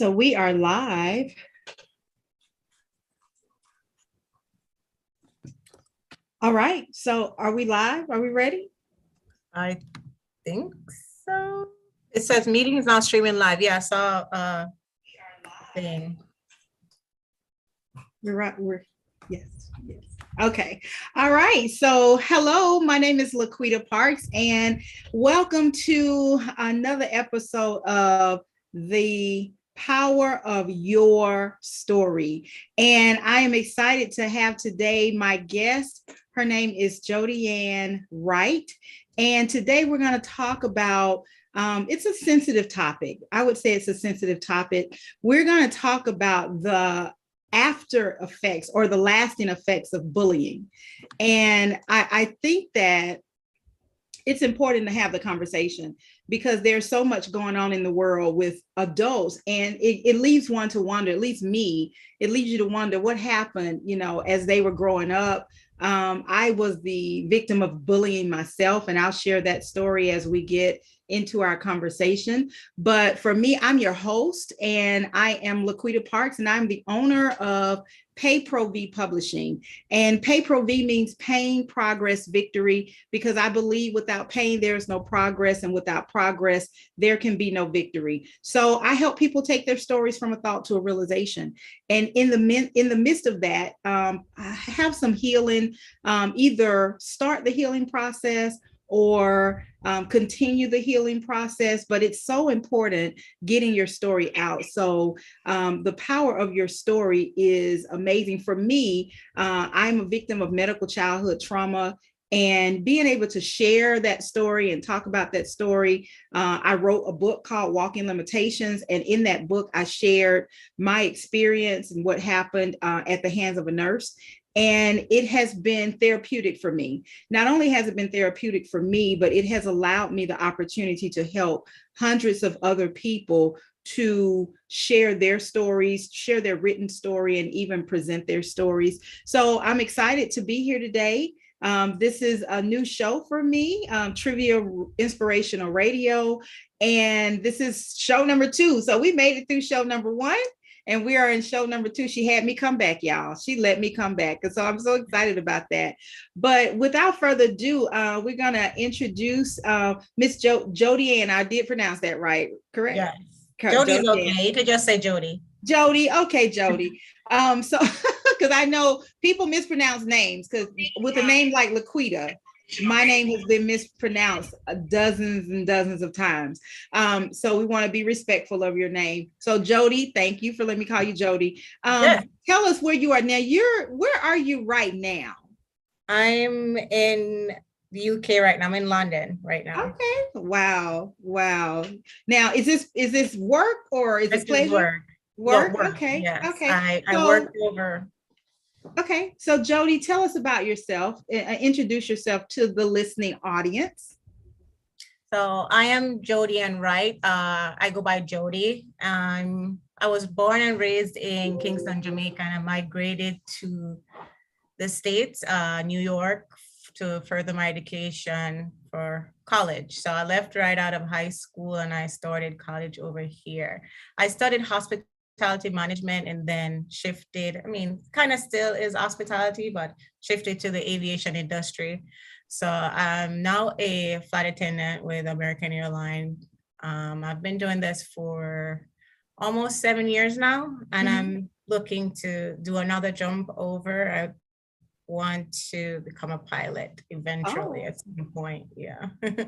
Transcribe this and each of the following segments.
So we are live. All right. So are we live? Are we ready? I think so. It says meeting is now streaming live. Yeah, I saw a thing. We're right. Yes. Okay. All right. So hello, my name is LaQuita Parks, and welcome to another episode of the Power of Your Story. And I am excited to have today my guest. Her name is Jodiann Wright. And today we're going to talk about it's a sensitive topic. I would say it's a sensitive topic. We're going to talk about the after effects or the lasting effects of bullying. And I think that it's important to have the conversation because there's so much going on in the world with adults, and it leaves one to wonder, at least me, it leaves you to wonder what happened, as they were growing up. I was the victim of bullying myself, and I'll share that story as we get into our conversation. But for me, I'm your host, and I am LaQuita Parks, and I'm the owner of T.R.I.V.I.A Publishing. And T.R.I.V.I.A means pain, progress, victory, because I believe without pain, there is no progress, and without progress, there can be no victory. So I help people take their stories from a thought to a realization. And in the midst of that, I have some healing, either start the healing process or continue the healing process. But it's so important getting your story out. So the power of your story is amazing. For me, I'm a victim of medical childhood trauma. And being able to share that story and talk about that story, I wrote a book called Walking Limitations. And in that book, I shared my experience and what happened at the hands of a nurse. And it has been therapeutic for me. Not only has it been therapeutic for me, but it has allowed me the opportunity to help hundreds of other people to share their stories, share their written story, and even present their stories. So I'm excited to be here today. This is a new show for me, Trivia Inspirational Radio. And this is show number 2. So we made it through show number 1. And we are in show number 2. She had me come back, y'all. She let me come back. And so I'm so excited about that. But without further ado, we're going to introduce Miss Jodiann. I did pronounce that right, correct? Yes. Jody's okay. You could just say Jody. Jody. Okay, Jody. So because I know people mispronounce names, because with a name like LaQuita, my name has been mispronounced dozens and dozens of times. So we want to be respectful of your name. So Jody, thank you for letting me call you Jody. Yes. Tell us where you are now. Where are you right now? I'm in the UK right now. I'm in London right now. Okay. Wow. Now, is this work or is it pleasure? Work. Okay. Yes. Okay. I work over. Okay, so Jody, tell us about yourself. Introduce yourself to the listening audience. So I am Jodiann Wright. I go by Jody. I was born and raised in Kingston, Jamaica, and I migrated to the States, New York, to further my education for college. So I left right out of high school and I started college over here. I studied hospitality management and then shifted, kind of still is hospitality, but shifted to the aviation industry. So I'm now a flight attendant with American Airlines. I've been doing this for almost 7 years now, and I'm looking to do another jump over. I want to become a pilot eventually at some point. Yeah.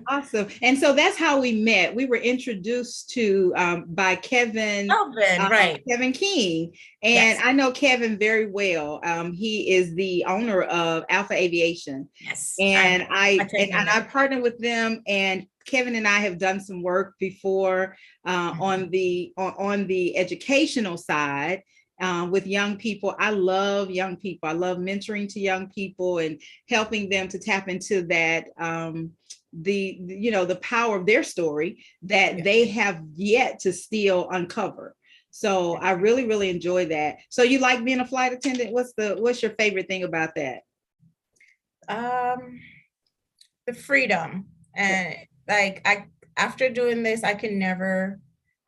Awesome. And so that's how we met. We were introduced to by Kevin, right. Kevin King. And yes. I know Kevin very well. He is the owner of Alpha Aviation. Yes. And I partnered with them, and Kevin and I have done some work before on the educational side. With young people. I love young people. I love mentoring to young people and helping them to tap into that, the power of their story that they have yet to still uncover. So I really, really enjoy that. So you like being a flight attendant? What's your favorite thing about that? The freedom. And after doing this, I can never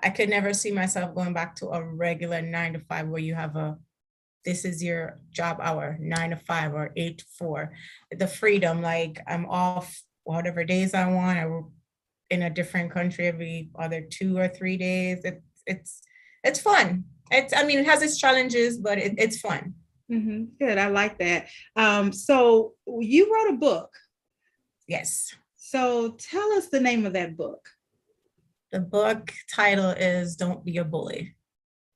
I could never see myself going back to a regular 9 to 5 where you have this is your job hour, 9 to 5 or 8 to 4. The freedom, like I'm off whatever days I want. I work in a different country every other 2 or 3 days. It's fun. I mean, it has its challenges, but it's fun. Good. I like that. So you wrote a book. Yes. So tell us the name of that book. The book title is Don't Be a Bully.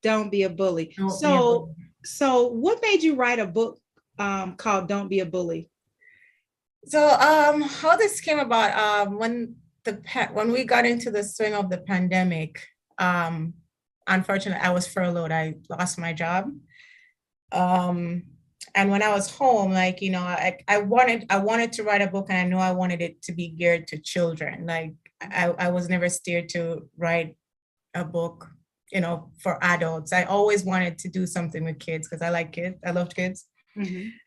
Don't Be a Bully. Don't be a bully. So what made you write a book called Don't Be a Bully? So how this came about, when we got into the swing of the pandemic, unfortunately I was furloughed. I lost my job. And when I was home, like, you know, I wanted to write a book, and I know I wanted it to be geared to children. Like I was never steered to write a book, you know, for adults. I always wanted to do something with kids because I like kids. I loved kids.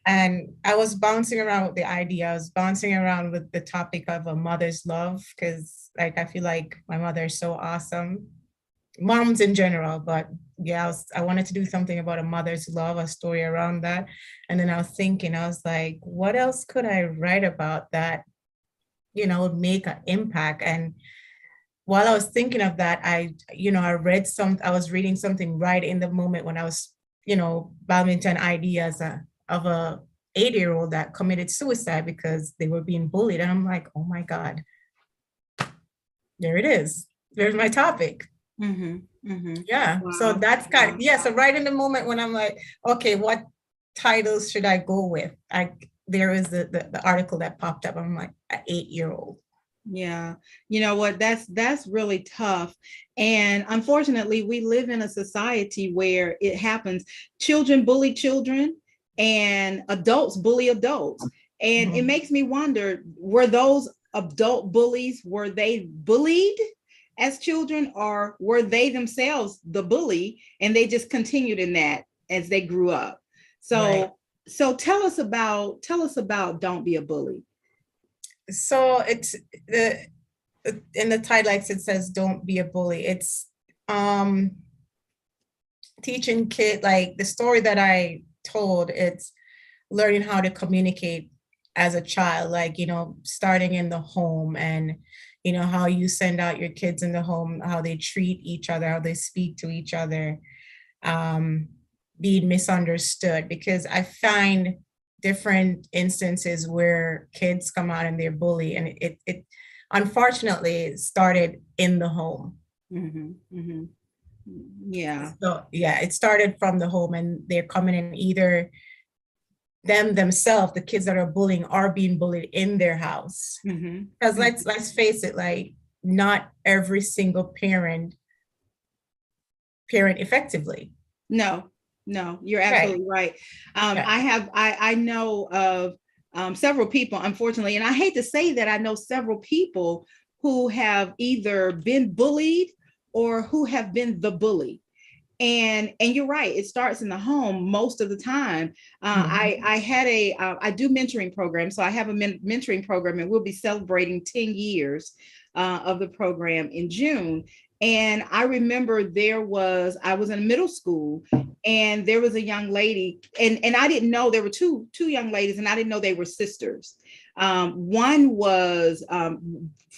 And I was bouncing around with the idea. I was bouncing around with the topic of a mother's love, because like I feel like my mother is so awesome. Moms in general, but yeah, I wanted to do something about a mother's love, a story around that. And then I was like, what else could I write about that, you know, would make an impact? And while I was thinking of that, I was reading something right in the moment when I was, you know, badminton ideas of a 8-year-old that committed suicide because they were being bullied. And I'm like, oh my God, there it is. There's my topic. Yeah. Wow. So that's so right in the moment when I'm like, okay, what titles should I go with? There is the article that popped up. I'm like, an 8-year-old. Yeah. You know what? That's really tough. And unfortunately, we live in a society where it happens. Children bully children and adults bully adults. And it makes me wonder, were those adult bullies, were they bullied as children, or were they themselves the bully and they just continued in that as they grew up? So, right. So tell us about Don't Be a Bully. So it's in the title, like it says, don't be a bully. It's teaching kids, like the story that I told, it's learning how to communicate as a child, like, you know, starting in the home, and you know, how you send out your kids in the home, how they treat each other, how they speak to each other, being misunderstood. Because I find different instances where kids come out and they're bullied, and it unfortunately started in the home. Yeah. So yeah, it started from the home, and they're coming in, either themselves, the kids that are bullying, are being bullied in their house. Because let's face it, like not every single parent effectively. No, you're absolutely right. I know of several people, unfortunately, and I hate to say that, I know several people who have either been bullied or who have been the bully. And you're right, it starts in the home most of the time. I do mentoring programs. So I have a mentoring program, and we'll be celebrating 10 years of the program in June. And I remember I was in middle school, and there was a young lady, and I didn't know, there were two young ladies, and I didn't know they were sisters. One was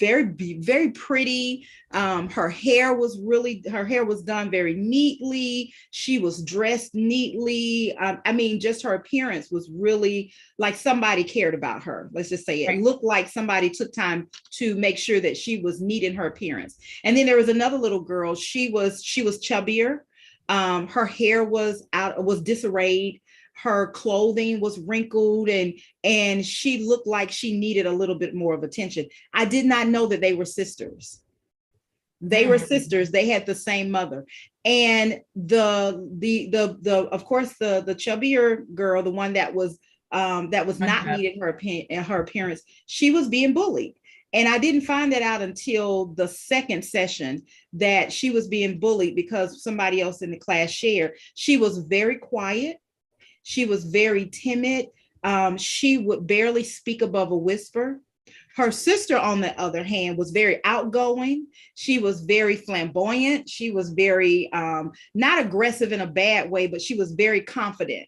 very, very pretty. Her hair was done very neatly. She was dressed neatly. I mean, just her appearance was really like somebody cared about her. Let's just say it looked like somebody took time to make sure that she was neat in her appearance. And then there was another little girl. She was chubbier. Her hair was disarrayed. Her clothing was wrinkled, and she looked like she needed a little bit more of attention. I did not know that they were sisters. They were sisters. They had the same mother. And the of course the chubbier girl, the one that was not needed her appearance, she was being bullied. And I didn't find that out until the second session, that she was being bullied because somebody else in the class shared. She was very quiet. She was very timid. She would barely speak above a whisper. Her sister, on the other hand, was very outgoing. She was very flamboyant. She was very not aggressive in a bad way, but she was very confident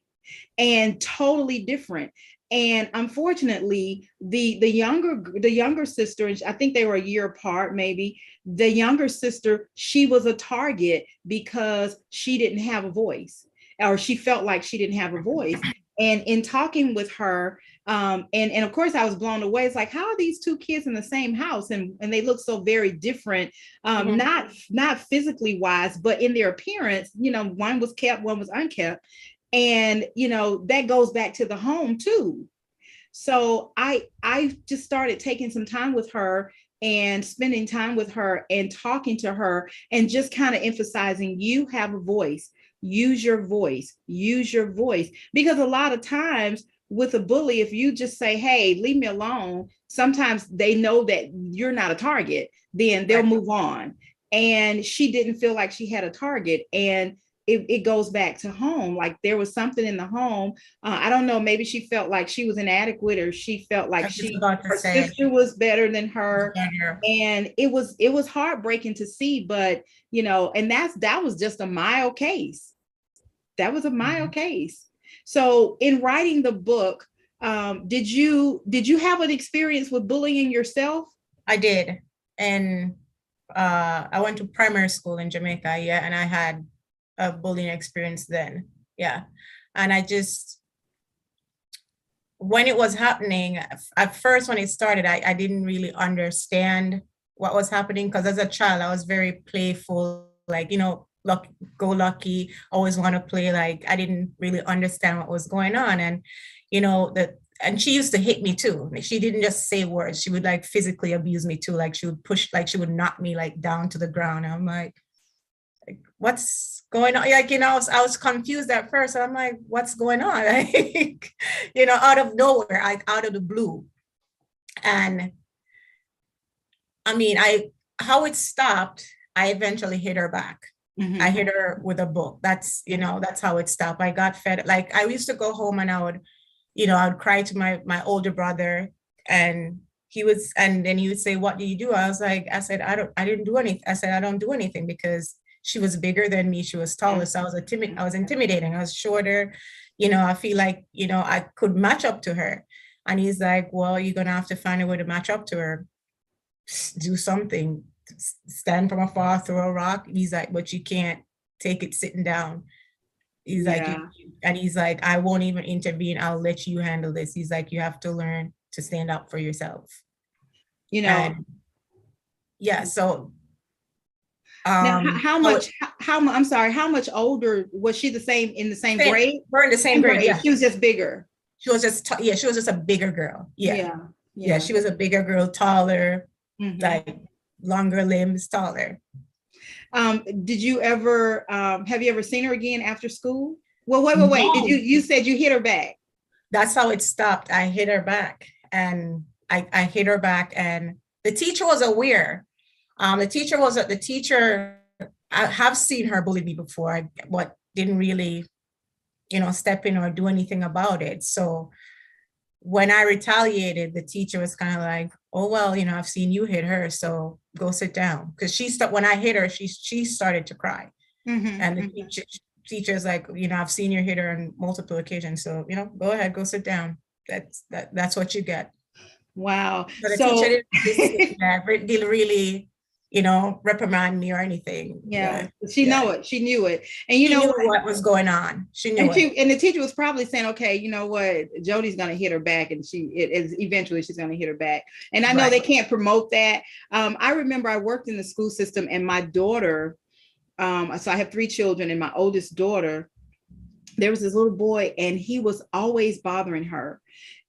and totally different. And unfortunately, the younger sister, I think they were a year apart, maybe. The younger sister, she was a target because she didn't have a voice, or she felt like she didn't have a voice. And in talking with her, and of course I was blown away. It's like, how are these two kids in the same house, and they look so very different, not physically wise, but in their appearance. One was kept, one was unkept. And that goes back to the home too. So I just started taking some time with her and spending time with her and talking to her and just kind of emphasizing, you have a voice, use your voice, use your voice. Because a lot of times with a bully, if you just say, hey, leave me alone, sometimes they know that you're not a target, then they'll move on. And she didn't feel like she had a target. And it goes back to home. Like there was something in the home. I don't know, maybe she felt like she was inadequate, or she felt like her sister was better than her. And it was heartbreaking to see, but and that was just a mild case. That was a mild case. So in writing the book, did you have an experience with bullying yourself? I did. And I went to primary school in Jamaica, yeah, and I had a bullying experience then. Yeah. And when it was happening, at first when it started, I didn't really understand what was happening, because as a child, I was very playful, like, go lucky, always want to play. Like, I didn't really understand what was going on. And, and she used to hit me too. She didn't just say words. She would like physically abuse me too. Like she would push, like she would knock me like down to the ground. I'm like, what's going on? Like, I was confused at first. I'm like, what's going on? Like, out of nowhere, like out of the blue. And I mean, how it stopped, I eventually hit her back. Mm-hmm. I hit her with a book. That's how it stopped. I got fed. Like, I used to go home and I would cry to my older brother, and then he would say, what do you do? I said, I didn't do anything. I said, I don't do anything, because she was bigger than me. She was taller. So I was intimidating. I was shorter. I feel like, I could match up to her. And he's like, well, you're going to have to find a way to match up to her. Do something. Stand from afar, throw a rock. He's like, but you can't take it sitting down. He's like, and he's like, I won't even intervene. I'll let you handle this. He's like, you have to learn to stand up for yourself. And yeah, so now, how much older was she? In the same grade? We're in the same grade. Yeah. She was just bigger. She was just a bigger girl. Yeah. She was a bigger girl, taller, like longer limbs, taller. Did you ever have you ever seen her again after school? Well, wait. No. You said you hit her back? That's how it stopped. I hit her back, and I hit her back, and the teacher was aware. The teacher, I have seen her bully me before, but didn't really, step in or do anything about it. So when I retaliated, the teacher was kind of like, oh, well, I've seen you hit her, so go sit down. Because when I hit her, she started to cry. Mm-hmm, and the teacher's like, I've seen you hit her on multiple occasions, so, go ahead, go sit down. That's what you get. Wow. So the teacher didn't really, reprimand me or anything. Yeah. She knew it. And she knew what was going on. She knew it. And the teacher was probably saying, okay, you know what, Jody's going to hit her back, and eventually she's going to hit her back. And I know they can't promote that. I remember I worked in the school system, and my daughter, so I have 3 children, and my oldest daughter, there was this little boy, and he was always bothering her.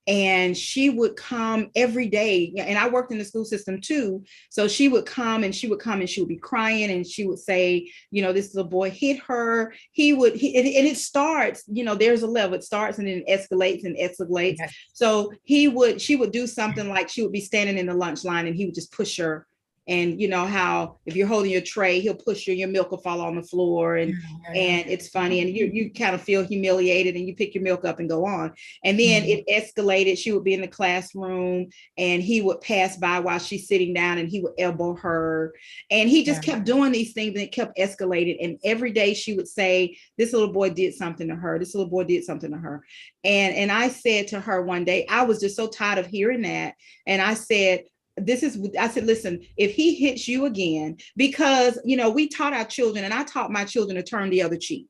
And she would come every day. And I worked in the school system too. So she would come and she would be crying, and she would say, this little boy hit her. And it starts, there's a level. It starts and then it escalates and escalates. Yes. So she would do something, like she would be standing in the lunch line, and he would just push her And you know how if you're holding your tray, he'll push you and your milk will fall on the floor. And it's funny. And you kind of feel humiliated and you pick your milk up and go on. And then it escalated. She would be in the classroom and he would pass by while she's sitting down and he would elbow her. And he just kept doing these things and it kept escalating. And every day she would say, this little boy did something to her. This little boy did something to her. And I said to her one day, I was just so tired of hearing that. And I said, listen, if he hits you again, because, you know, we taught our children, and I taught my children to turn the other cheek.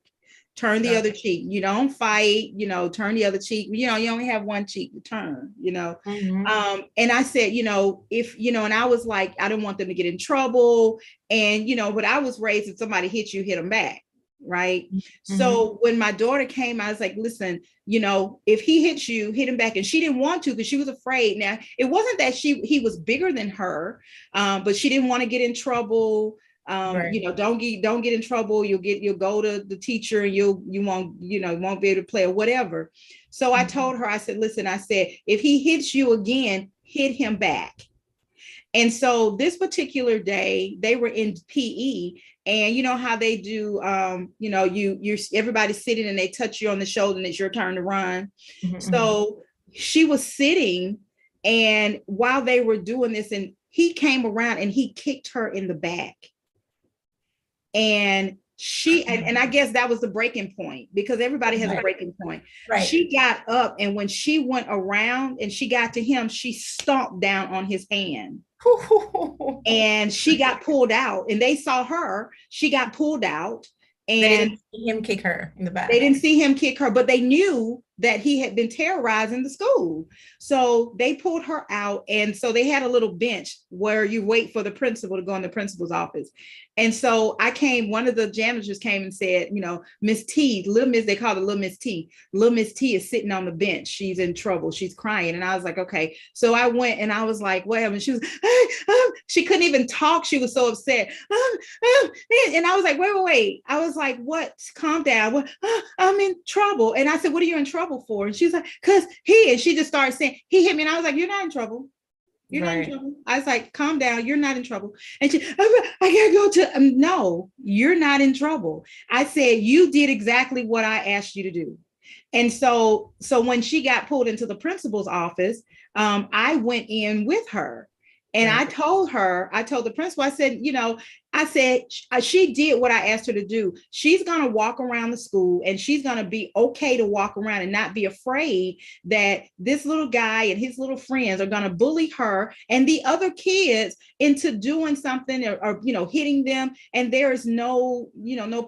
Turn the other cheek. You don't fight, you know, turn the other cheek. You know, you only have one cheek to turn, you know. And I said, you know, if, you know, and I was like, I didn't want them to get in trouble. And, you know, but I was raised, if somebody hits you, hit them back. Right. So when my daughter came, I was like, listen, you know, if he hits you, hit him back. And she didn't want to because she was afraid. Now, it wasn't that he was bigger than her, but she didn't want to get in trouble. You know, don't get in trouble. You'll go to the teacher and you won't be able to play or whatever. So I told her, I said, listen, I said, if he hits you again, hit him back. And so this particular day, they were in PE, and you know how they do, you know, everybody's sitting and they touch you on the shoulder and it's your turn to run. So she was sitting, and while they were doing this, and he came around and he kicked her in the back. And and I guess that was the breaking point, because everybody has a breaking point. She got up, and when she went around and she got to him, she stomped down on his hand. And she got pulled out, and they saw her. She got pulled out, and they didn't see him kick her in the back. They didn't see him kick her, but they knew that he had been terrorizing the school. So they pulled her out. And so they had a little bench where you wait for the principal to go in the principal's office. And so one of the janitors came and said, you know, Miss T, little Miss, they called her Little Miss T. Little Miss T is sitting on the bench. She's in trouble. She's crying. And I was like, okay. So I went and I was like, well, and she was, she couldn't even talk. She was so upset. And I was like, wait. I was like, what? Calm down. I'm in trouble. And I said, what are you in trouble for? And she's like, because and she just started saying, he hit me. And I was like, you're not in trouble. You're not in trouble. I was like, calm down. You're not in trouble. And she, I gotta go to, no, you're not in trouble. I said, you did exactly what I asked you to do. And so when she got pulled into the principal's office, I went in with her. And I told the principal, I said, you know, I said, she did what I asked her to do. She's going to walk around the school, and she's going to be okay to walk around and not be afraid that this little guy and his little friends are going to bully her and the other kids into doing something or you know, hitting them. And there is no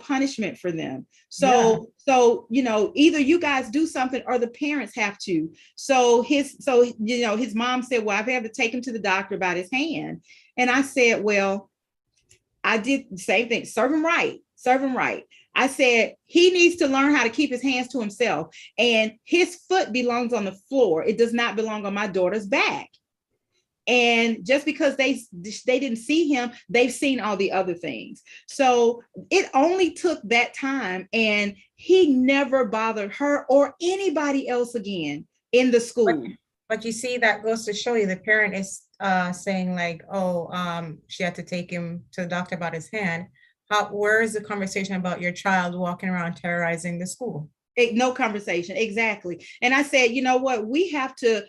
punishment for them. So, you know, either you guys do something or the parents have to. So his mom said, well, I've had to take him to the doctor about his hand. And I said, well, I did the same thing. Serve him right. I said, he needs to learn how to keep his hands to himself, and his foot belongs on the floor. It does not belong on my daughter's back. And just because they didn't see him, they've seen all the other things. So it only took that time, and he never bothered her or anybody else again in the school. But you see, that goes to show you the parent is saying like, she had to take him to the doctor about his hand. Where is the conversation about your child walking around terrorizing the school? No conversation. Exactly. And I said, you know what, we have to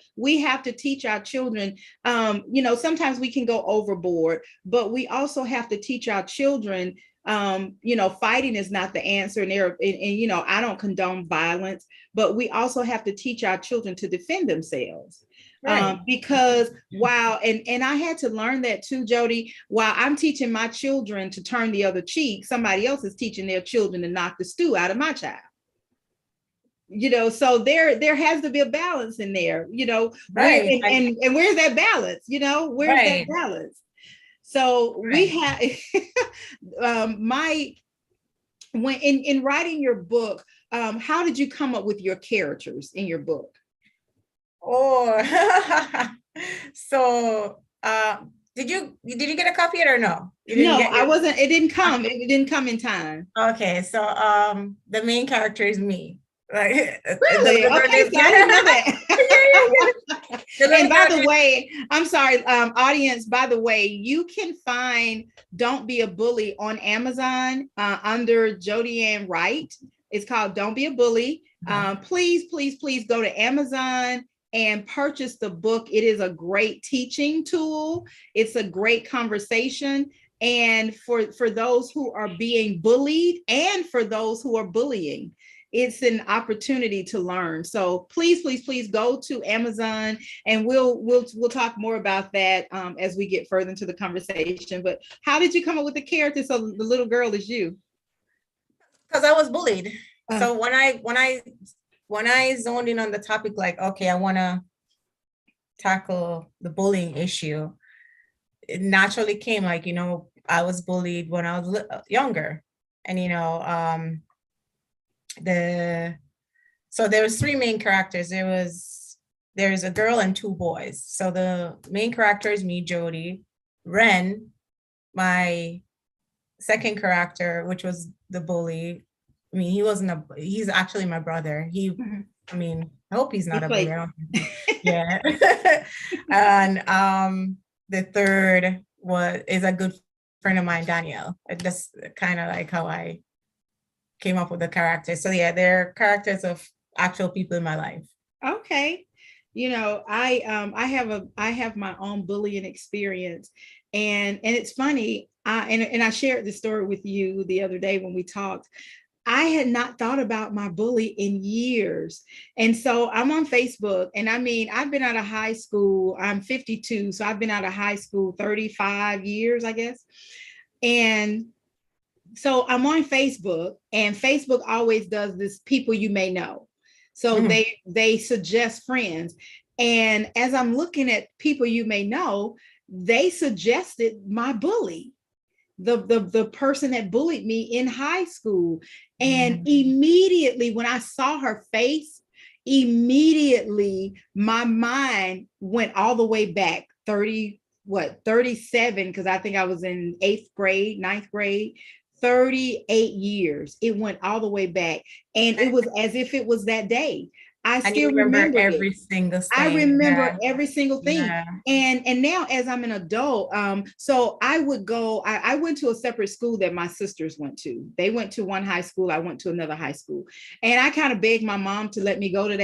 teach our children, you know, sometimes we can go overboard, but we also have to teach our children, you know, fighting is not the answer. And you know, I don't condone violence, but we also have to teach our children to defend themselves. Because and I had to learn that too, Jody, while I'm teaching my children to turn the other cheek, somebody else is teaching their children to knock the stew out of my child. You know, so there has to be a balance in there, you know, and where's that balance? You know, where's that balance? So we have when in writing your book, how did you come up with your characters in your book? So did you get a copy of it or no? I wasn't. It didn't come. It didn't come in time. Okay, so the main character is me, Like Really? Okay, so I didn't know that. And by the way, I'm sorry, audience, by the way, you can find Don't Be a Bully on Amazon under Jodiann Wright. It's called Don't Be a Bully. Please, please, please go to Amazon and purchase the book. It is a great teaching tool. It's a great conversation. And for those who are being bullied and for those who are bullying, it's an opportunity to learn. So please, please, please go to Amazon, and we'll talk more about that as we get further into the conversation. But how did you come up with the character so the little girl is you? Because I was bullied. So when I zoned in on the topic, like, okay, I want to tackle the bullying issue, it naturally came like, I was bullied when I was younger, and so there was three main characters. There's a girl and two boys. So the main character is me, Jody. Ren, my second character, which was the bully. I mean, he's actually my brother. I hope he's not a bully. Yeah. And the third is a good friend of mine, Danielle. That's kind of like how I came up with the characters. So yeah, they're characters of actual people in my life. Okay. I have my own bullying experience, and it's funny. I shared this story with you the other day when we talked. I had not thought about my bully in years. And so I'm on Facebook, and I've been out of high school. I'm 52. So I've been out of high school 35 years, I guess. And so I'm on Facebook, and Facebook always does this people you may know. So they suggest friends. And as I'm looking at people you may know, they suggested my bully, the person that bullied me in high school. And immediately when I saw her face, immediately my mind went all the way back 37, because I think I was in 8th grade, 9th grade. 38 years. It went all the way back. And it was as if it was that day. I still remember every single thing. I remember every single thing. Yeah. And now as I'm an adult, so I would go, I went to a separate school that my sisters went to. They went to one high school. I went to another high school. And I kind of begged my mom to let me go to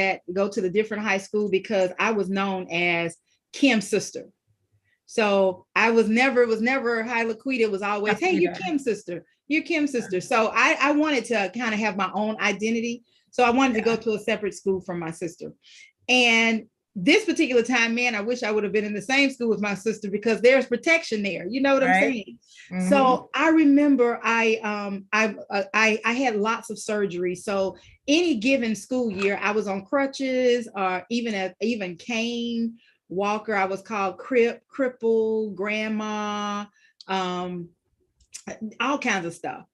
the different high school, because I was known as Kim's sister. So it was never, hi LaQuita. It was always, hey, you're Kim's sister. You're Kim's sister. So I wanted to kind of have my own identity. So I wanted to go to a separate school from my sister. And this particular time, man, I wish I would have been in the same school with my sister, because there's protection there. You know what I'm saying? So I remember I had lots of surgery. So any given school year, I was on crutches, or even cane, walker. I was called cripple, grandma, all kinds of stuff.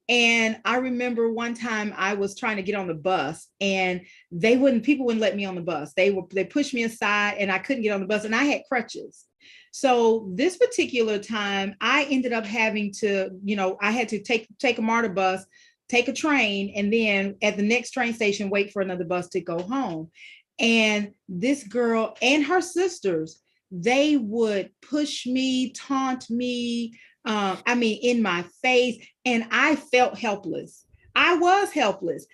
And I remember one time I was trying to get on the bus, and people wouldn't let me on the bus. They pushed me aside, and I couldn't get on the bus, and I had crutches. So this particular time I ended up having to, I had to take a MARTA bus, take a train, and then at the next train station, wait for another bus to go home. And this girl and her sisters, they would push me, taunt me, in my face. And I felt helpless. I was helpless.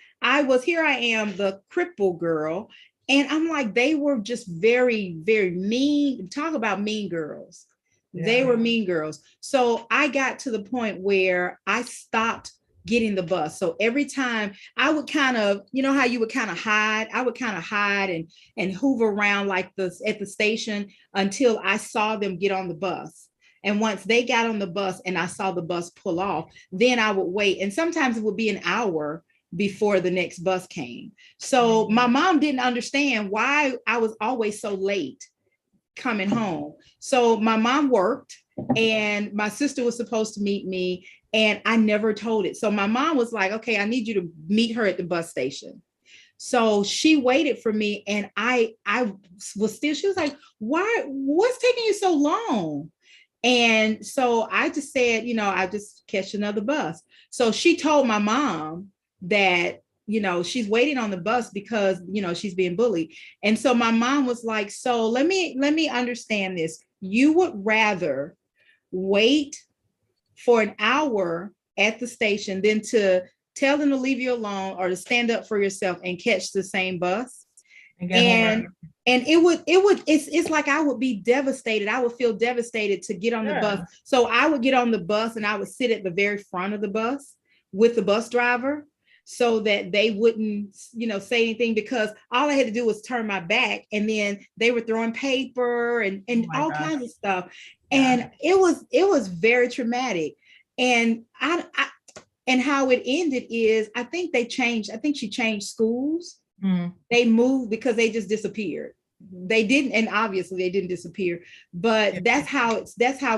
Here I am, the cripple girl. And I'm like, they were just very, very mean. Talk about mean girls. Yeah. They were mean girls. So I got to the point where I stopped getting the bus. So every time I would kind of, how you would kind of hide, I would kind of hide and hoover around like this at the station until I saw them get on the bus. And once they got on the bus and I saw the bus pull off, then I would wait. And sometimes it would be an hour before the next bus came. So my mom didn't understand why I was always so late coming home. So my mom worked, and my sister was supposed to meet me, and I never told it. So my mom was like, okay, I need you to meet her at the bus station. So she waited for me, and I was still, she was like, what's taking you so long? And so I just said, I just catch another bus. So she told my mom that she's waiting on the bus because, she's being bullied. And so my mom was like, so let me understand this. You would rather wait for an hour at the station than to tell them to leave you alone or to stand up for yourself and catch the same bus. And it's like I would be devastated. I would feel devastated to get on the bus. So I would get on the bus and I would sit at the very front of the bus with the bus driver so that they wouldn't, say anything, because all I had to do was turn my back, and then they were throwing paper and all kinds of stuff. Yeah. And it was very traumatic. And and how it ended is, I think she changed schools. They moved because they just disappeared. They didn't, and obviously they didn't disappear, but that's how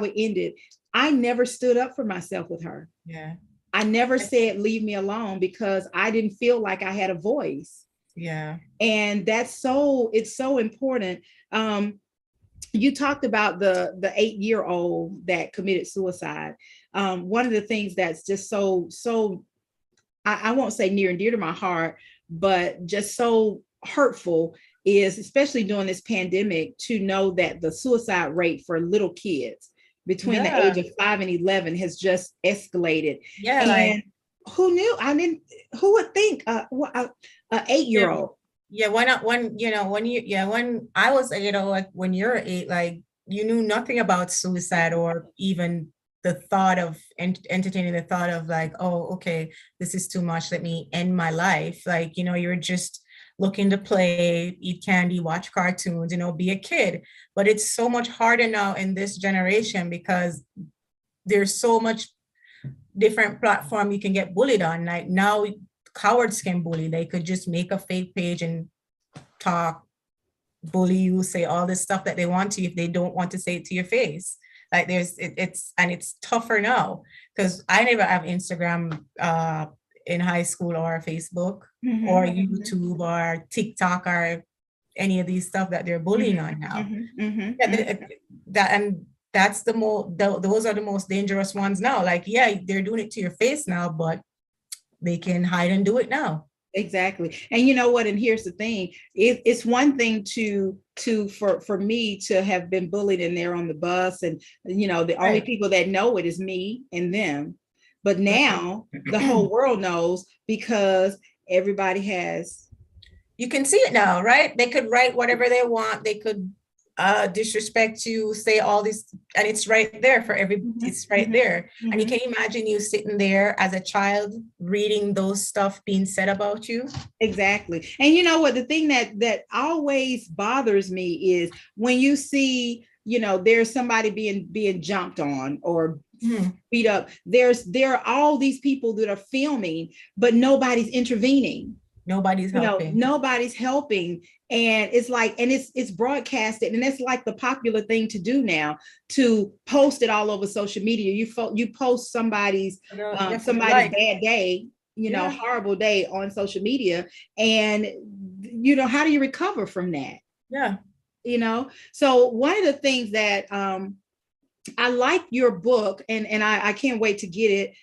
it ended. I never stood up for myself with her. Yeah. I never said, leave me alone, because I didn't feel like I had a voice. Yeah. And it's so important. You talked about the 8-year-old that committed suicide. One of the things that's just so I won't say near and dear to my heart, but just so hurtful is, especially during this pandemic, to know that the suicide rate for little kids between the age of 5 and 11 has just escalated. Yeah. And who knew? Who would think an 8-year-old? Yeah. When I was 8, like when you're 8, like you knew nothing about suicide or even the thought of entertaining the thought of like, oh, okay, this is too much. Let me end my life. Like, you're just looking to play, eat candy, watch cartoons, be a kid. But it's so much harder now in this generation because there's so much different platform you can get bullied on. Like now cowards can bully. They could just make a fake page and talk, bully you, say all this stuff that they want to if they don't want to say it to your face. Like it's tougher now because I never have Instagram in high school or Facebook or YouTube or TikTok or any of these stuff that they're bullying on now. That's those are the most dangerous ones now. Like, yeah, they're doing it to your face now, but they can hide and do it now. Exactly. And you know what? And here's the thing. It's one thing for me to have been bullied and they're on the bus and, the only people that know it is me and them. But now the whole world knows because everybody has. You can see it now, right? They could write whatever they want. They could disrespect you, say all this, and it's right there for it's right there. And you can imagine you sitting there as a child reading those stuff being said about you. Exactly. And you know what, the thing that always bothers me is when you see, there's somebody being jumped on or beat up. There are all these people that are filming, but nobody's intervening. Nobody's helping. Nobody's helping. And it's like, and it's broadcasted, and it's like the popular thing to do now, to post it all over social media. You post somebody's bad day, horrible day on social media, and how do you recover from that? Yeah. So one of the things that I like your book, and I can't wait to get it.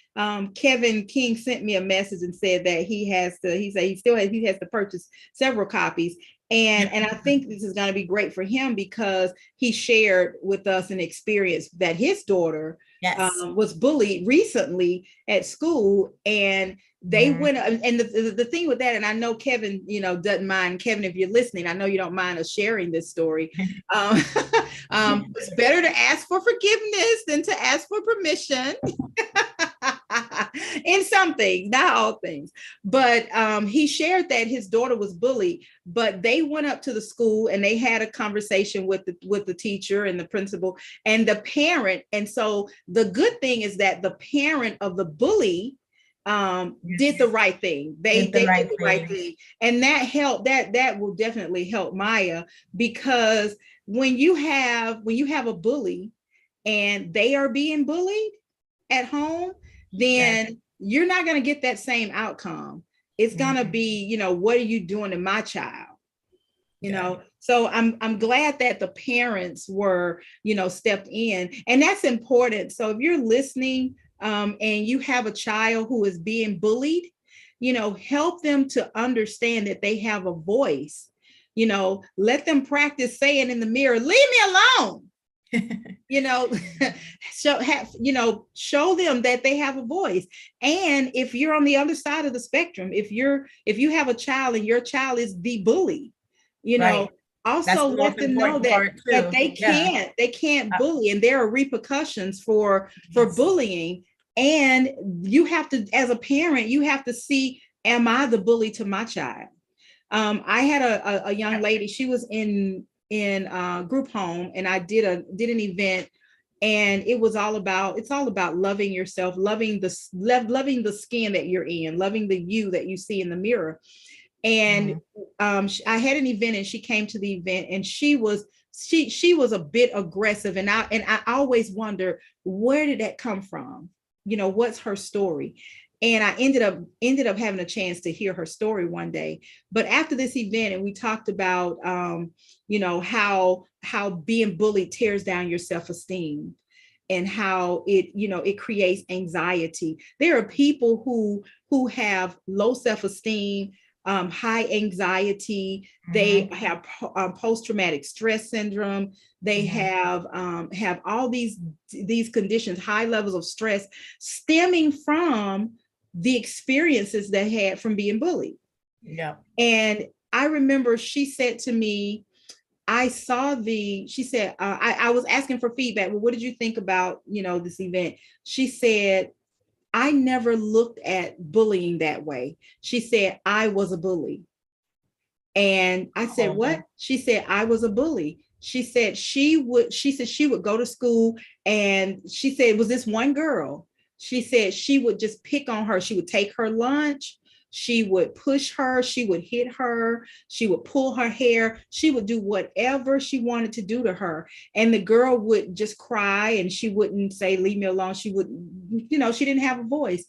Kevin King sent me a message and said that he has to purchase several copies. And I think this is going to be great for him because he shared with us an experience that his daughter was bullied recently at school, and they went, and the thing with that, and I know Kevin, doesn't mind. Kevin, if you're listening, I know you don't mind us sharing this story. It's better to ask for forgiveness than to ask for permission. In some things, not all things, but he shared that his daughter was bullied, but they went up to the school and they had a conversation with the teacher and the principal and the parent. And so the good thing is that the parent of the bully did the right thing. They did the right thing. And that helped, that will definitely help Maya, because when you have a bully and they are being bullied at home, then you're not going to get that same outcome. It's going to be, what are you doing to my child? So I'm glad that the parents were, stepped in, and that's important. So if you're listening and you have a child who is being bullied, help them to understand that they have a voice. Let them practice saying in the mirror, leave me alone. Show them that they have a voice. And if you're on the other side of the spectrum, if you have a child and your child is the bully, Right. also let them know that they can't bully, and there are repercussions for bullying. And you have to, as a parent, you have to see, am I the bully to my child? I had a young lady, she was in group home, and I did an event, and it's all about loving yourself, loving the skin that you're in, loving the you that you see in the mirror. And I had an event, and she came to the event, and she was a bit aggressive, and I always wonder, where did that come from? What's her story? And I ended up having a chance to hear her story one day. But after this event, and we talked about how being bullied tears down your self-esteem, and how it creates anxiety. There are people who have low self-esteem, high anxiety. They have post-traumatic stress syndrome. They have all these conditions, high levels of stress, stemming from the experiences they had from being bullied. Yeah. And I remember she said to me, I was asking for feedback. Well, what did you think about, this event? She said, I never looked at bullying that way. She said, I was a bully. And I said, what? She said, I was a bully. She said she would go to school, and she said, it was this one girl. She said she would just pick on her. She would take her lunch. She would push her. She would hit her. She would pull her hair. She would do whatever she wanted to do to her. And the girl would just cry, and she wouldn't say, leave me alone. She would, she didn't have a voice.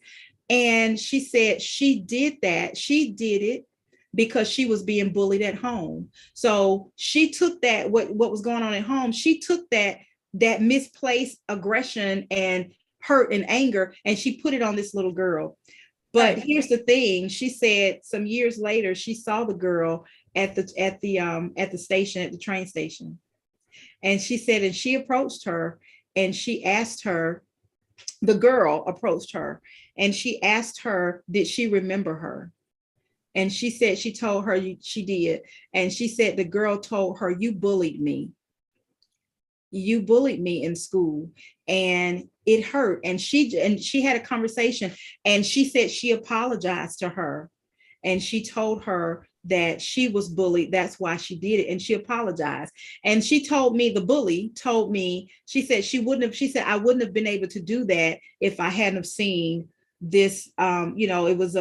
And she said she did that. She did it because she was being bullied at home. So she took that, what was going on at home, she took that misplaced aggression and hurt and anger, and she put it on this little girl. But here's the thing. She said some years later, she saw the girl at the station, at the train station. And she said, and she approached her, and she asked her, the girl approached her, and she asked her, did she remember her? And she said, she told her she did. And she said, the girl told her, you bullied me. You bullied me in school, and it hurt. And she had a conversation, and she said she apologized to her, and she told her that she was bullied. That's why she did it. And she apologized. And she told me, the bully told me, she said she said, I wouldn't have been able to do that if I hadn't have seen this. It was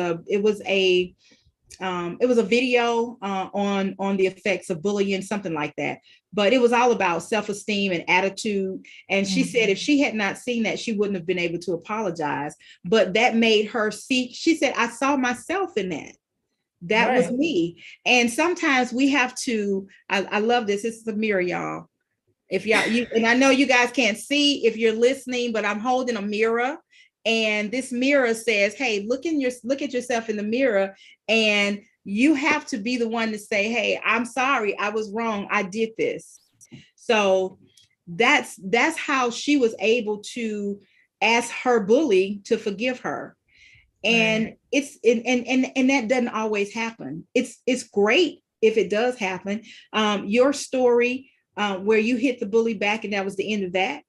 a video on the effects of bullying, something like that. But it was all about self-esteem and attitude. And she said if she had not seen that, she wouldn't have been able to apologize. But that made her see, she said, I saw myself in that. That was me. And sometimes we have to, I love this. This is a mirror, y'all. If y'all, and I know you guys can't see if you're listening, but I'm holding a mirror. And this mirror says, hey, look at yourself in the mirror, and you have to be the one to say, hey, I'm sorry, I was wrong, I did this. So that's how she was able to ask her bully to forgive her. And it's and that doesn't always happen. It's great if it does happen. Your story where you hit the bully back, and that was the end of that.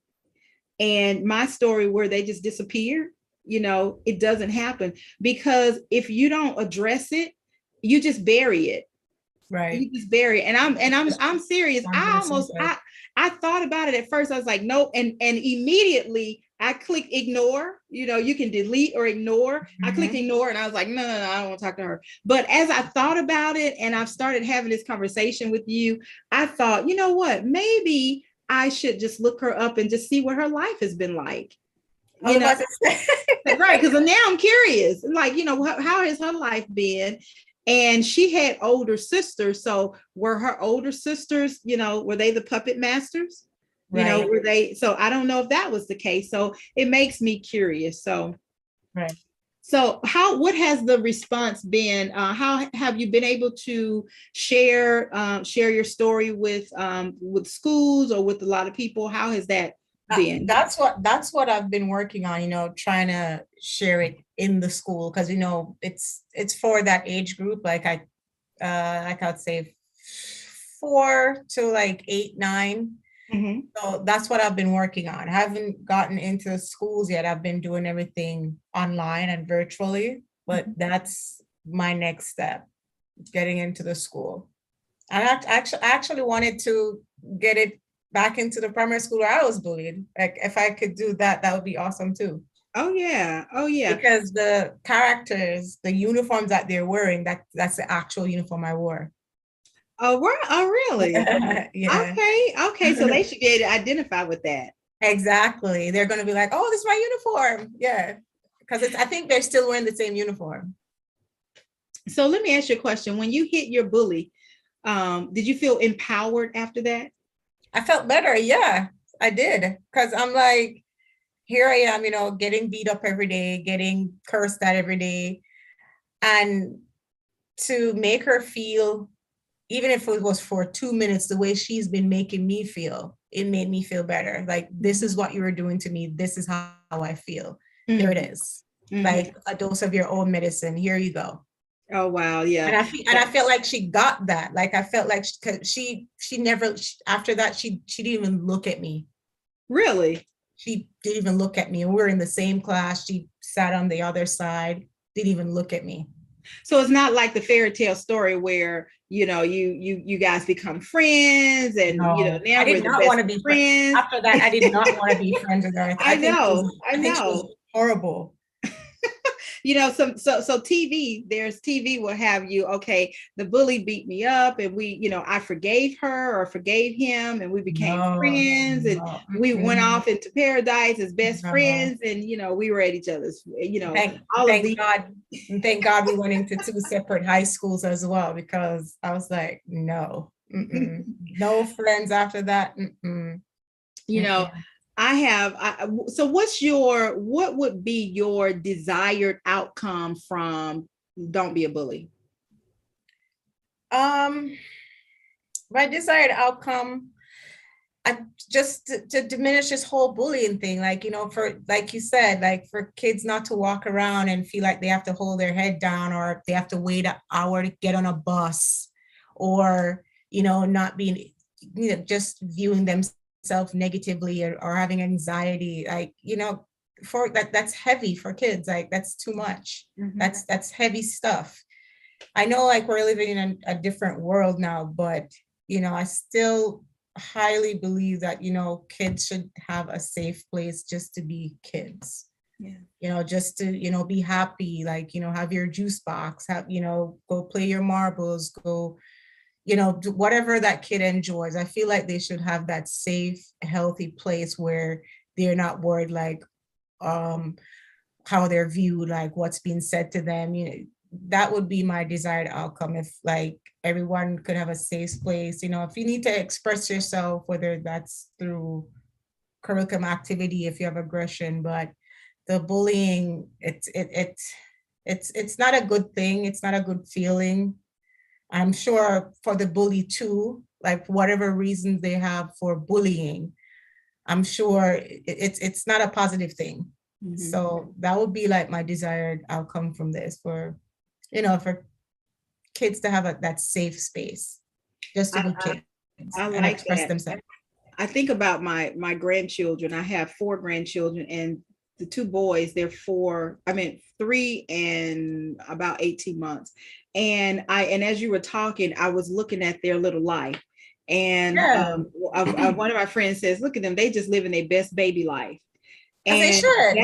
And my story where they just disappeared, it doesn't happen, because if you don't address it, you just bury it. Right. You just bury it. And I'm serious. I thought about it at first. I was like, no. And immediately I clicked ignore. You can delete or ignore. I clicked ignore, and I was like, no, I don't want to talk to her. But as I thought about it, and I've started having this conversation with you, I thought, you know what, maybe I should just look her up and just see what her life has been like. Right. Because now I'm curious, like, how has her life been? And she had older sisters. So were her older sisters, were they the puppet masters? Were they? So I don't know if that was the case. So it makes me curious. So, So what has the response been? How have you been able to share your story with schools or with a lot of people? How has that been? That's what I've been working on, trying to share it in the school, because it's for that age group, like I'd say 4 to like 8, 9. Mm-hmm. So that's what I've been working on. I haven't gotten into schools yet. I've been doing everything online and virtually, but that's my next step, getting into the school. I actually wanted to get it back into the primary school where I was bullied. Like if I could do that, that would be awesome too. Oh yeah. Oh yeah. Because the characters, the uniforms that they're wearing, that's the actual uniform I wore. Oh, right. Oh, really? Yeah. Okay. So they should be able to identify with that. Exactly. They're going to be like, oh, this is my uniform. Yeah. Because I think they're still wearing the same uniform. So let me ask you a question. When you hit your bully, did you feel empowered after that? I felt better. Yeah, I did. Because I'm like, here I am, getting beat up every day, getting cursed at every day. And to make her feel, even if it was for 2 minutes, the way she's been making me feel, it made me feel better. Like, this is what you were doing to me. This is how I feel. Mm-hmm. Here it is. Mm-hmm. Like a dose of your own medicine. Here you go. Oh, wow. Yeah. And I felt like she got that. Like, I felt like she never, after that, she didn't even look at me. Really? She didn't even look at me. We were in the same class. She sat on the other side, didn't even look at me. So it's not like the fairy tale story where, you guys become friends and, now I did not want to be friends. After that, I did not want to be friends with her. I know. I think she was horrible. So there's TV will have you, okay, the bully beat me up and we, I forgave her or forgave him and we became friends and we went off into paradise as best friends and, we were at each other's, Thank God we went into 2 separate high schools as well, because I was like, no, no friends after that. So what would be your desired outcome from Don't Be a Bully? My desired outcome, just to diminish this whole bullying thing, like, for, like you said, like for kids not to walk around and feel like they have to hold their head down or they have to wait an hour to get on a bus, or, not being, just viewing themselves negatively or having anxiety, like, for that's heavy for kids. Like, that's too much. Mm-hmm. That's heavy stuff. I know, like, we're living in a different world now, but I still highly believe that kids should have a safe place just to be kids. Yeah. Just to be happy, like, have your juice box, have go play your marbles, go do whatever that kid enjoys. I feel like they should have that safe, healthy place where they're not worried, like, how they're viewed, like what's being said to them. That would be my desired outcome, if like everyone could have a safe place. If you need to express yourself, whether that's through curriculum activity, if you have aggression, but the bullying, it's not a good thing. It's not a good feeling. I'm sure for the bully too, like whatever reasons they have for bullying, I'm sure it's not a positive thing. Mm-hmm. So that would be like my desired outcome from this, for kids to have that safe space just to be kids and express themselves. I think about my grandchildren. I have 4 grandchildren, and the 2 boys, they're 3 and about 18 months. And as you were talking, I was looking at their little life. And one of my friends says, look at them, they just living their best baby life. And they should.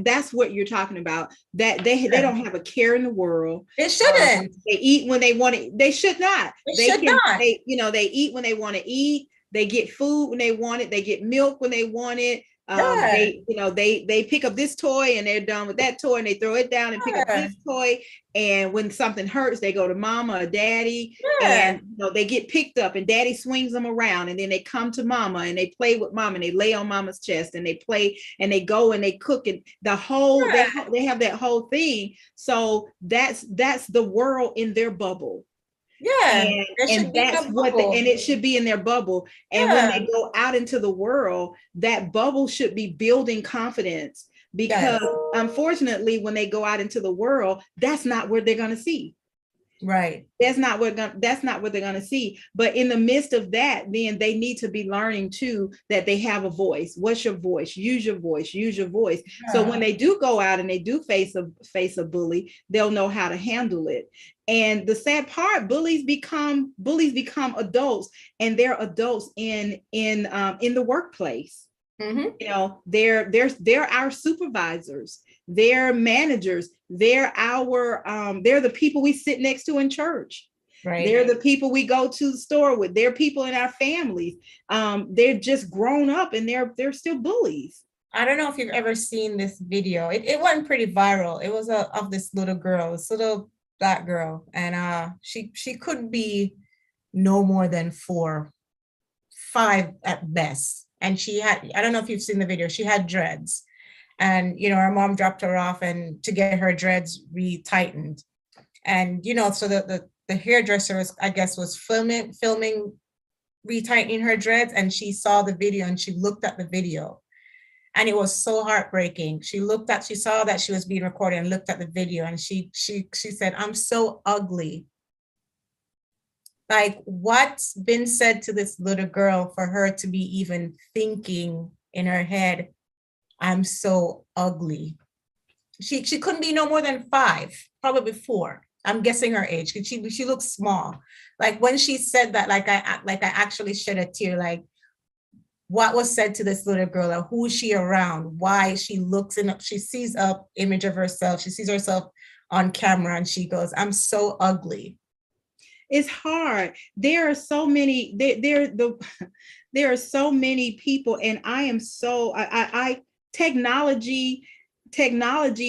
That's what you're talking about. That they don't have a care in the world. They shouldn't. They eat when they want to. They should not. They should not. They eat when they want to eat. They get food when they want it. They get milk when they want it. Yeah. They pick up this toy and they're done with that toy and they throw it down and pick up Yeah. this toy. And when something hurts, they go to mama or daddy, Yeah. and they get picked up and daddy swings them around, and then they come to mama and they play with mama and they lay on mama's chest and they play and they go and they cook, and they have that whole thing. So that's the world in their bubble. Yeah. and There and should be that's a what bubble. and it should be in their bubble. And when Yeah. they go out into the world, that bubble should be building confidence, Yes. because unfortunately when they go out into the world, that's not what they're going to see. Right. That's not what they're going to see. But in the midst of that, then they need to be learning too that they have a voice. What's your voice? Use your voice. Use your voice. Yeah. So when they do go out and they do face a bully, they'll know how to handle it. And the sad part, bullies become adults, and they're adults in the workplace. Mm-hmm. They're our supervisors, they're managers, they're the people we sit next to in church. Right. They're the people we go to the store with. They're people in our families. They're just grown up and they're still bullies. I don't know if you've ever seen this video. It went pretty viral. It was of this little girl, this little Black girl, and she could be no more than 4, 5 at best. And she had, I don't know if you've seen the video, she had dreads. And, her mom dropped her off and to get her dreads retightened. And, so the hairdresser was filming, retightening her dreads. And she saw the video and she looked at the video. And it was so heartbreaking. She saw that she was being recorded and looked at the video. And she said, "I'm so ugly." Like, what's been said to this little girl for her to be even thinking in her head, "I'm so ugly"? She couldn't be no more than 5, probably 4. I'm guessing her age, because she looks small. Like, when she said that, I actually shed a tear. Like, what was said to this little girl, or who is she around? Why she sees an image of herself. She sees herself on camera and she goes, "I'm so ugly." It's hard. There are so many, there are so many people, and technology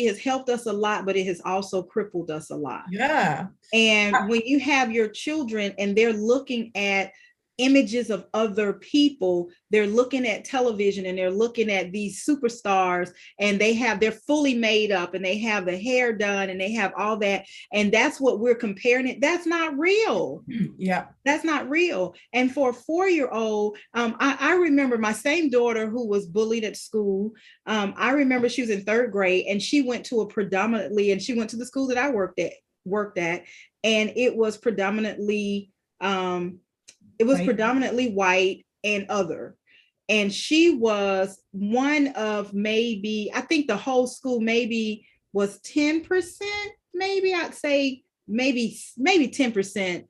has helped us a lot, but it has also crippled us a lot. Yeah. And when you have your children and they're looking at images of other people, they're looking at television and they're looking at these superstars, and they're fully made up and they have the hair done and they have all that, and that's what we're comparing it. That's not real. Yeah, that's not real. And for a 4-year-old, I remember my same daughter who was bullied at school. I remember she was in 3rd grade, and she went to the school that I worked at, and it was predominantly white and other. And she was one of, maybe, I think the whole school maybe was 10%, maybe I'd say maybe 10%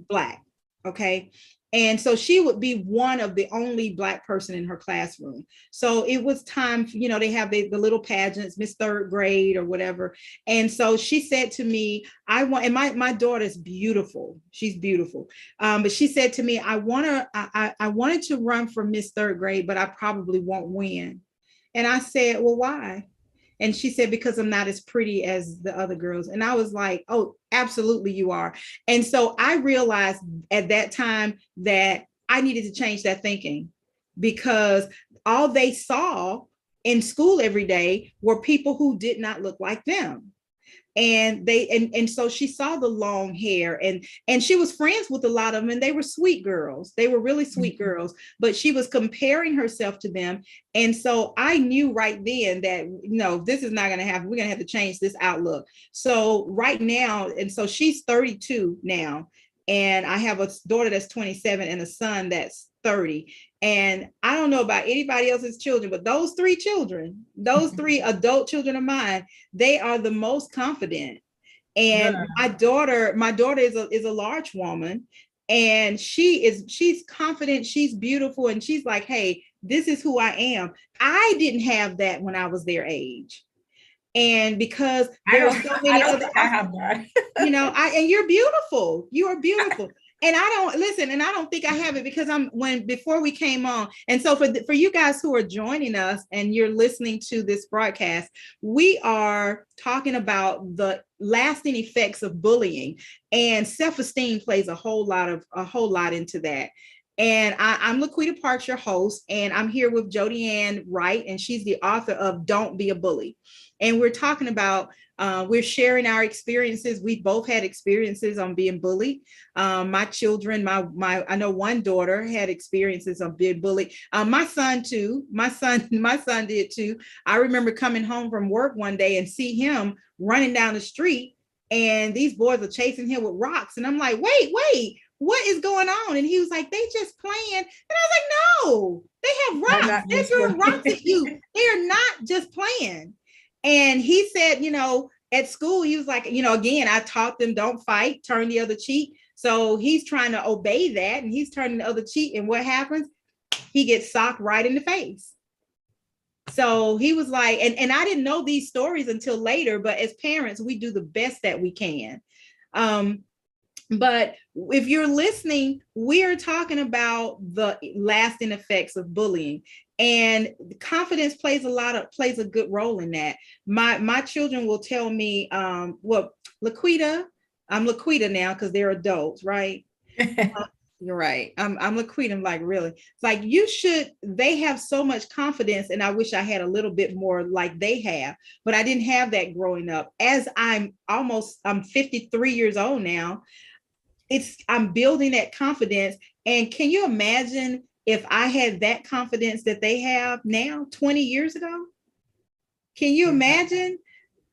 Black. Okay. And so she would be one of the only Black person in her classroom. So it was time, they have the little pageants, Miss 3rd grade or whatever. And so she said to me, and my daughter's beautiful. She's beautiful. But she said to me, I wanted to run for Miss 3rd grade, but I probably won't win. And I said, well, why? And she said, because I'm not as pretty as the other girls. And I was like, oh, absolutely you are. And so I realized at that time that I needed to change that thinking, because all they saw in school every day were people who did not look like them. And so she saw the long hair, and she was friends with a lot of them, and they were sweet girls. They were really sweet girls, but she was comparing herself to them. And so I knew right then that, this is not going to happen. We're going to have to change this outlook. So right now, and so she's 32 now, and I have a daughter that's 27 and a son that's 30. And I don't know about anybody else's children, but those 3 adult children of mine, they are the most confident. And my daughter is a large woman, and she's confident, she's beautiful, and she's like, hey, this is who I am. I didn't have that when I was their age. And because there are so many other, I have that. and you're beautiful. You are beautiful. And I don't listen, and I don't think I have it because before we came on. And so for you guys who are joining us and you're listening to this broadcast, we are talking about the lasting effects of bullying, and self-esteem plays a whole lot into that. And I'm LaQuita Parks, your host, and I'm here with Jodiann Wright, and she's the author of Don't Be a Bully. And we're talking about, we're sharing our experiences. We both had experiences on being bullied. My children, I know one daughter had experiences on being bullied. My son too. My son did too. I remember coming home from work one day and see him running down the street, and these boys are chasing him with rocks. And I'm like, wait, what is going on? And he was like, they just playing. And I was like, no, they have rocks. They're throwing rocks at you. They are not just playing. And he said, at school, he was like, again, I taught them don't fight, turn the other cheek. So he's trying to obey that, and he's turning the other cheek. And what happens? He gets socked right in the face. So he was like, and I didn't know these stories until later, but as parents, we do the best that we can. But if you're listening, we are talking about the lasting effects of bullying, and confidence plays a good role in that. My children will tell me, LaQuita, I'm LaQuita now because they're adults, right? You're right. I'm LaQuita. I'm like, really? It's like, they have so much confidence, and I wish I had a little bit more like they have, but I didn't have that growing up. As I'm 53 years old now, I'm building that confidence. And can you imagine if I had that confidence that they have now 20 years ago? Can you imagine?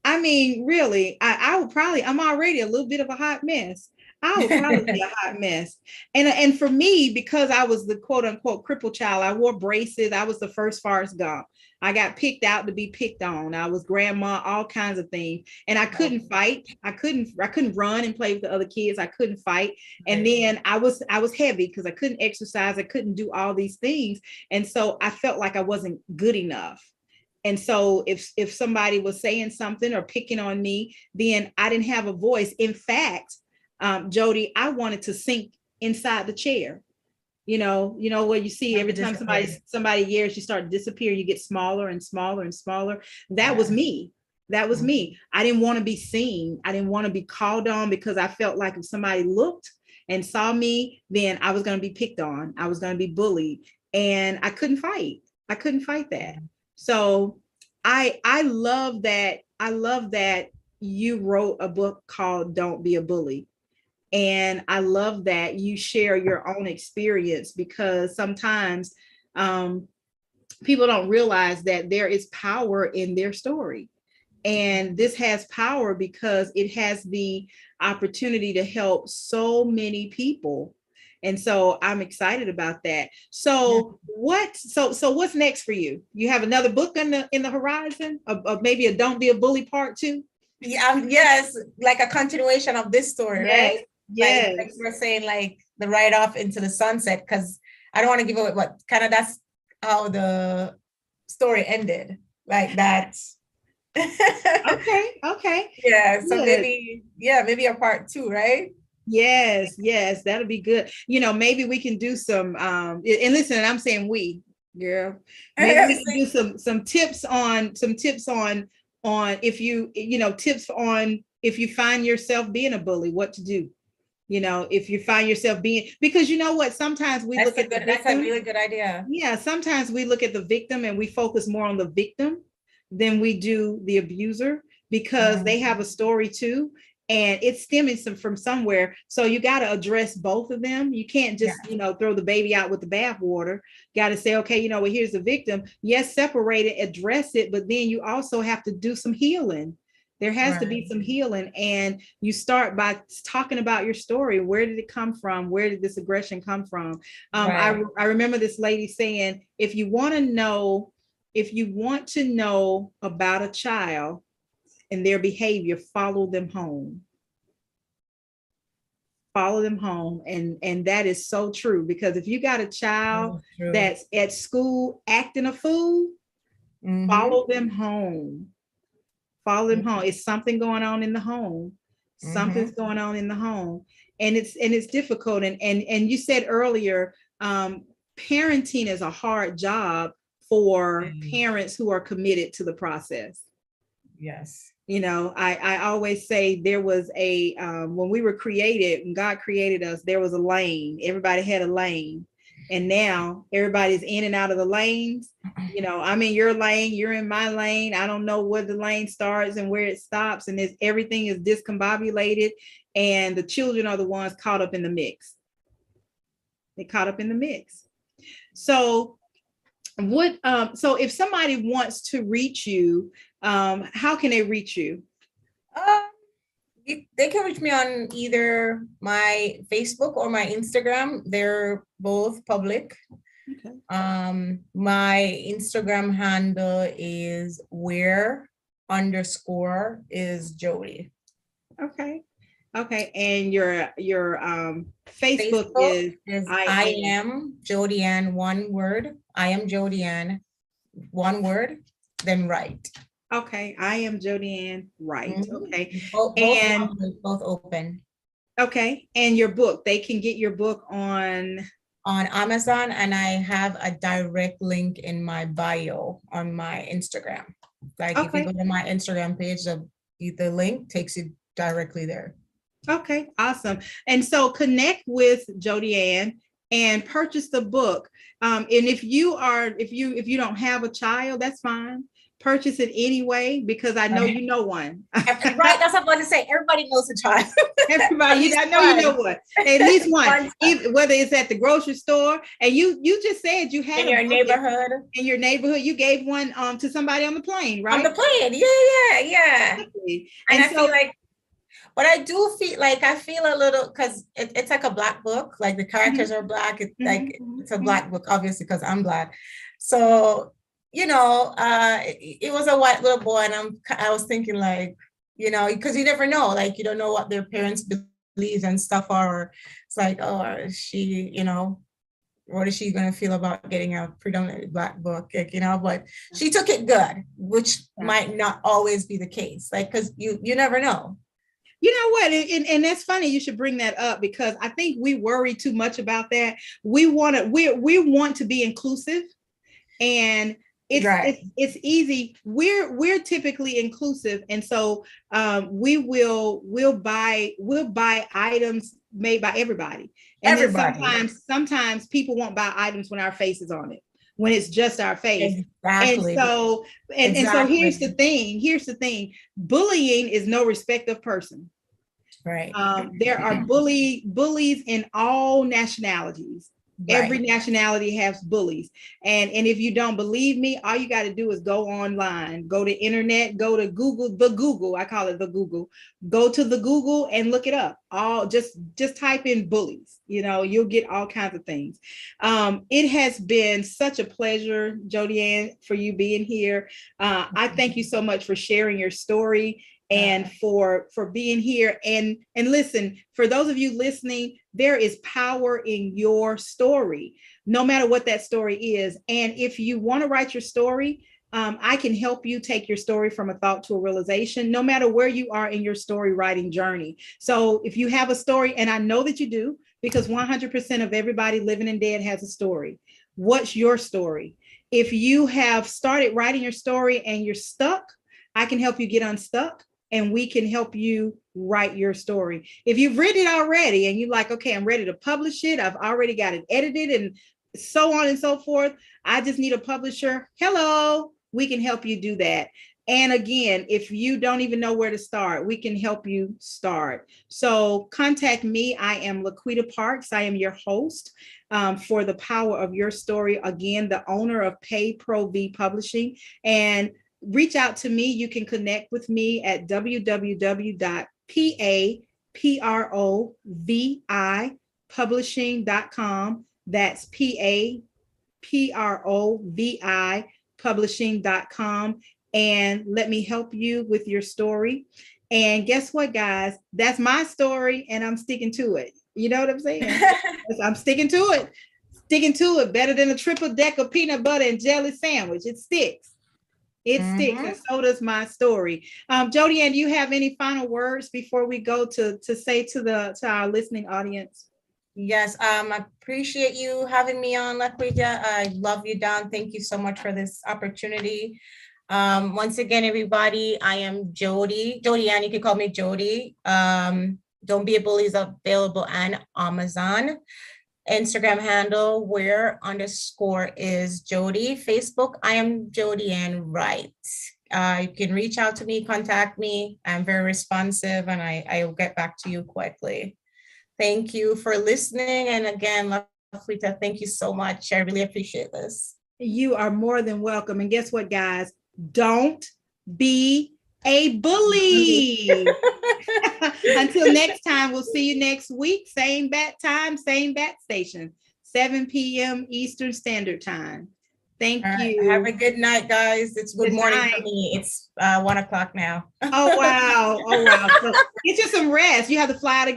I mean, really, I would probably, I'm already a little bit of a hot mess. I would probably be a hot mess. And for me, because I was the quote unquote crippled child, I wore braces. I was the first Forrest Gump. I got picked out to be picked on. I was grandma, all kinds of things. And I couldn't fight. I couldn't run and play with the other kids. I couldn't fight. And then I was heavy because I couldn't exercise. I couldn't do all these things. And so I felt like I wasn't good enough. And so if somebody was saying something or picking on me, then I didn't have a voice. In fact, Jody, I wanted to sink inside the chair. Where you see every time somebody yells, you start to disappear, you get smaller and smaller and smaller. That was me. That was me. I didn't want to be seen. I didn't want to be called on, because I felt like if somebody looked and saw me, then I was going to be picked on. I was going to be bullied, and I couldn't fight. I couldn't fight that. So I love that. I love that you wrote a book called Don't Be a Bully. And I love that you share your own experience, because sometimes people don't realize that there is power in their story. And this has power because it has the opportunity to help so many people. And so I'm excited about that. So what's next for you? You have another book in the horizon of maybe a Don't Be a Bully part 2? Yeah, yes, like a continuation of this story, yes. right? Yes. Like we're saying, like the ride off into the sunset, because I don't want to give away what kind of, that's how the story ended, like that. Okay. Yeah, so maybe a part 2, right? Yes, that'll be good. Maybe we can do some and listen, I'm saying we, girl, maybe we can do some tips on if tips on if you find yourself being a bully, what to do. If you find yourself being, because sometimes we look at the victim. That's a really good idea. Yeah, sometimes we look at the victim and we focus more on the victim than we do the abuser, because they have a story too, and it's stemming from somewhere. So you got to address both of them. You can't just throw the baby out with the bathwater. Got to say, okay, here's the victim. Yes, separate it, address it, but then you also have to do some healing. There has to be some healing, and you start by talking about your story. Where did it come from? Where did this aggression come from? I remember this lady saying, if you want to know about a child and their behavior, follow them home. Follow them home. And that is so true, because if you got a child that's at school acting a fool, follow them home. Follow them home. It's something going on in the home. Something's going on in the home, and it's difficult. And you said earlier, parenting is a hard job for parents who are committed to the process. Yes. You know, I always say there was a when we were created, when God created us, there was a lane. Everybody had a lane, and now everybody's in and out of the lanes. You know, I'm in your lane, you're in my lane. I don't know where the lane starts and where it stops, and everything is discombobulated, and the children are the ones caught up in the mix. They caught up in the mix. So what so if somebody wants to reach you, how can they reach you? They can reach me on either my Facebook or my Instagram. They're both public. Okay. My Instagram handle is where_is Jodi. Okay. Okay. And your Facebook is I am Jodiann, one word. I am Jodiann, one word, then Wright. Okay. I am Jodiann Wright. Okay. Both open. Okay. And your book, they can get your book on Amazon, and I have a direct link in my bio on my Instagram. Like if you go to my Instagram page, the link takes you directly there. Okay, awesome. And so connect with Jodiann and purchase the book. And if you don't have a child, that's fine. Purchase it anyway, because I know you know one. Right, that's what I'm about to say. Everybody knows a child. Everybody, I know you know one. At least one. Whether it's at the grocery store, and you just said you had in your neighborhood. In your neighborhood, you gave one to somebody on the plane, right? On the plane, yeah. Exactly. And I feel like, but I do feel like I feel a little, because it's like a Black book, like the characters are Black. It's like it's a Black book, obviously, because I'm Black. So, you know, it was a white little boy, and I was thinking, like, you know, because you never know, like, you don't know what their parents believe and stuff are. Or it's like, oh, is she, you know, what is she going to feel about getting a predominantly Black book, like, you know? But she took it good, which might not always be the case, like, because you never know. You know what? And that's funny. You should bring that up, because I think we worry too much about that. We want to be inclusive, and it's easy. We're typically inclusive, and so we'll buy items made by everybody. And then sometimes people won't buy items when our face is on it, when it's just our face. Exactly. And so here's the thing. Bullying is no respect of person. Right. There are bullies in all nationalities. Right. Every nationality has bullies. And if you don't believe me, all you got to do is go online, go to internet, go to Google, I call it the Google, go to the Google and look it up. Just type in bullies, you know, you'll get all kinds of things. It has been such a pleasure, Jodiann, for you being here. I thank you so much for sharing your story and for being here. And listen, for those of you listening, there is power in your story, no matter what that story is. And if you want to write your story, I can help you take your story from a thought to a realization, no matter where you are in your story writing journey. So if you have a story, and I know that you do, because 100% of everybody living and dead has a story. What's your story? If you have started writing your story and you're stuck, I can help you get unstuck, and we can help you write your story. If you've written it already and you're like, okay, I'm ready to publish it, I've already got it edited and so on and so forth, I just need a publisher. Hello, we can help you do that. And again, if you don't even know where to start, we can help you start. So contact me. I am LaQuita Parks. I am your host for The Power of Your Story. Again, the owner of T.R.I.V.I.A Publishing. And reach out to me. You can connect with me at www.PAPROVI publishing.com. That's PAPROVI publishing.com. And let me help you with your story. And guess what, guys? That's my story, and I'm sticking to it. You know what I'm saying? I'm sticking to it. Better than a triple decker peanut butter and jelly sandwich. It sticks. It sticks, and so does my story. Jodiann, do you have any final words before we go to say to our listening audience? Yes, I appreciate you having me on, LaQuita. I love you, Don. Thank you so much for this opportunity. Once again, everybody, I am Jodiann, you can call me Jody. Don't Be a Bully is available on Amazon. Instagram handle where_ is Jody. Facebook, I am Jodiann Wright. You can reach out to me, contact me. I'm very responsive, and I will get back to you quickly. Thank you for listening. And again, LaQuita, thank you so much. I really appreciate this. You are more than welcome. And guess what, guys? Don't be a bully. Until next time, we'll see you next week. Same bat time, same bat station, 7 p.m. Eastern Standard Time. Thank you. Have a good night, guys. It's good morning for me. It's 1 o'clock now. Oh, wow. Oh, wow. So get you some rest. You have to fly out again.